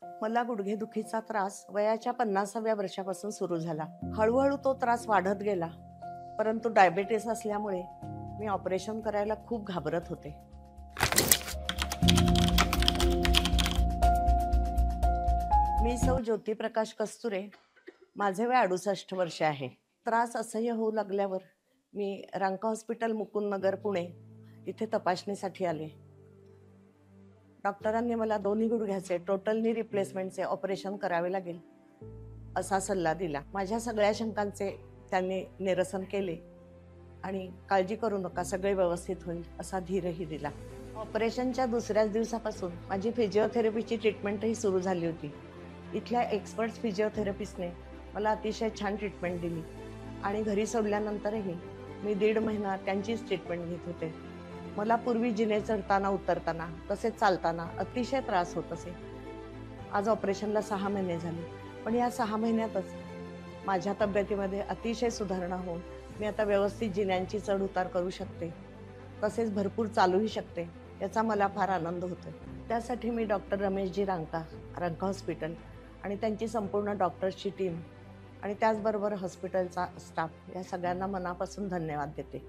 मला गुडघेदुखीचा त्रास वयाच्या 50व्या वर्षापासून सुरू झाला. हळूहळू तो त्रास वाढत गेला, परंतु डायबिटीस असल्यामुळे मी ऑपरेशन करायला खूप घाबरत होते. मी सौ ज्योतिप्रकाश कस्तुरे. माझे वय 68 वर्ष आहे. त्रास असह्य होऊ लागल्यावर मी रांका हॉस्पिटल मुकुंदनगर पुणे इथे तपासणीसाठी आले. डॉक्टरांनी मला दोन्ही गुडघ्याचे टोटल नी रिप्लेसमेंटचे ऑपरेशन करावे लागेल असा सल्ला दिला. माझ्या सगळ्या शंकांचे त्यांनी निरसन केले आणि काळजी करू नका, सगळे व्यवस्थित होईल असा धीरही दिला. ऑपरेशनच्या दुसऱ्याच दिवसापासून माझी फिजिओथेरपीची ट्रीटमेंटही सुरू झाली होती. इथल्या एक्सपर्ट फिजिओथेरपिस्टने मला अतिशय छान ट्रीटमेंट दिली आणि घरी सोडल्यानंतरही मी 1.5 महिना त्यांचीच ट्रीटमेंट घेत होते. मला पूर्वी जिने चढताना उतरताना तसेच चालताना अतिशय त्रास होत असे. आज ऑपरेशनला 6 महिने झाले, पण या 6 महिन्यातच माझ्या तब्येतीमध्ये अतिशय सुधारणा होऊन मी आता व्यवस्थित जिन्यांची चढ उतार करू शकते, तसेच भरपूर चालूही शकते. याचा मला फार आनंद होतो. त्यासाठी मी डॉक्टर रमेशजी रांका हॉस्पिटल आणि त्यांची संपूर्ण डॉक्टर्सची टीम आणि त्याचबरोबर हॉस्पिटलचा स्टाफ या सगळ्यांना मनापासून धन्यवाद देते.